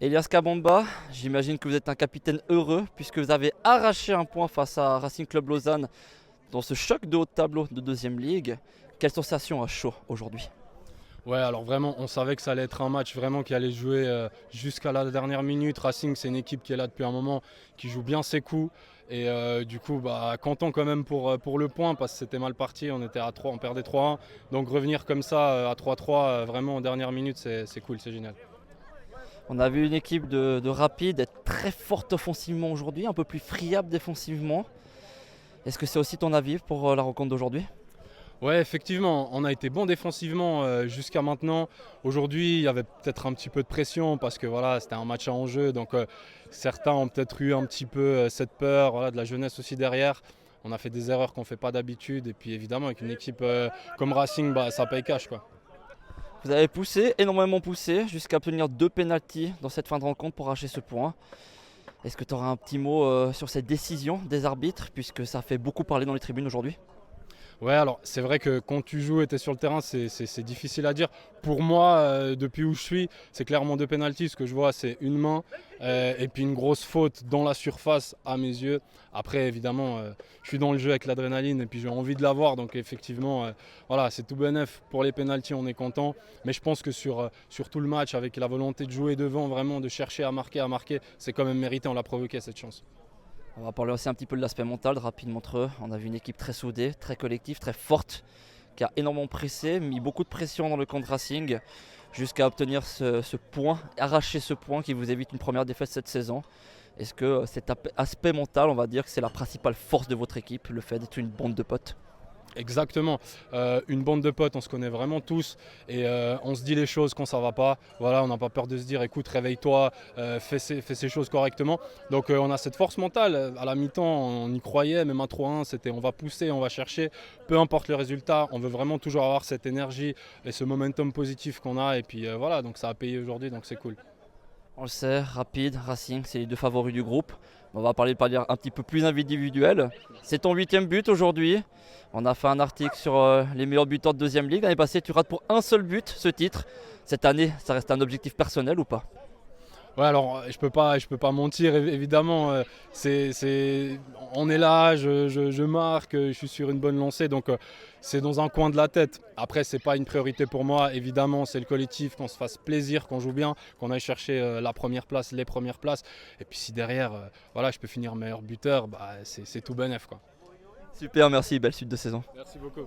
Elias Kabamba, j'imagine que vous êtes un capitaine heureux puisque vous avez arraché un point face à Racing Club Lausanne dans ce choc de haut de tableau de deuxième ligue. Quelle sensation à chaud aujourd'hui? Ouais, alors vraiment, on savait que ça allait être un match vraiment qui allait jouer jusqu'à la dernière minute. Racing, c'est une équipe qui est là depuis un moment, qui joue bien ses coups. Et du coup, content quand même pour le point parce que c'était mal parti. On était à 3, on perdait 3-1. Donc revenir comme ça à 3-3, vraiment en dernière minute, c'est cool, c'est génial. On a vu une équipe de Rapide être très forte offensivement aujourd'hui, un peu plus friable défensivement. Est-ce que c'est aussi ton avis pour la rencontre d'aujourd'hui? Ouais, effectivement, on a été bon défensivement jusqu'à maintenant. Aujourd'hui, il y avait peut-être un petit peu de pression parce que voilà, c'était un match à enjeu. Donc certains ont peut-être eu un petit peu cette peur, voilà, de la jeunesse aussi derrière. On a fait des erreurs qu'on ne fait pas d'habitude. Et puis évidemment, avec une équipe comme Racing, ça paye cash, quoi. Vous avez poussé, énormément poussé, jusqu'à obtenir 2 pénaltys dans cette fin de rencontre pour arracher ce point. Est-ce que tu auras un petit mot sur cette décision des arbitres puisque ça fait beaucoup parler dans les tribunes aujourd'hui? Ouais, alors c'est vrai que quand tu joues et tu es sur le terrain, c'est difficile à dire. Pour moi, depuis où je suis, c'est clairement deux pénaltys. Ce que je vois, c'est une main et puis une grosse faute dans la surface à mes yeux. Après, évidemment, je suis dans le jeu avec l'adrénaline et puis j'ai envie de l'avoir. Donc effectivement, voilà, c'est tout bénef. Pour les pénaltys, on est content. Mais je pense que sur tout le match, avec la volonté de jouer devant, vraiment de chercher à marquer, c'est quand même mérité. On l'a provoqué cette chance. On va parler aussi un petit peu de l'aspect mental rapidement entre eux. On a vu une équipe très soudée, très collective, très forte, qui a énormément pressé, mis beaucoup de pression dans le camp de Racing, jusqu'à obtenir ce point, arracher ce point qui vous évite une première défaite cette saison. Est-ce que cet aspect mental, on va dire que c'est la principale force de votre équipe, le fait d'être une bande de potes? Exactement. Une bande de potes, on se connaît vraiment tous et on se dit les choses quand ça va pas. Voilà, on n'a pas peur de se dire écoute, réveille-toi, fais ces choses correctement. Donc on a cette force mentale. À la mi-temps, on y croyait, même à 3-1, c'était on va pousser, on va chercher. Peu importe le résultat, on veut vraiment toujours avoir cette énergie et ce momentum positif qu'on a. Et puis voilà, donc ça a payé aujourd'hui, donc c'est cool. On le sait, Rapide, Racing, c'est les deux favoris du groupe. On va parler un petit peu plus individuel. C'est ton 8e but aujourd'hui. On a fait un article sur les meilleurs buteurs de deuxième ligue. L'année passée, tu rates pour un seul but ce titre. Cette année, ça reste un objectif personnel ou pas? Ouais, alors je peux pas mentir, évidemment. On est là, je marque, je suis sur une bonne lancée, donc c'est dans un coin de la tête. Après, c'est pas une priorité pour moi. Évidemment, c'est le collectif, qu'on se fasse plaisir, qu'on joue bien, qu'on aille chercher la première place, les premières places. Et puis si derrière, voilà, je peux finir meilleur buteur, c'est tout bénef, quoi. Super, merci, belle suite de saison. Merci beaucoup.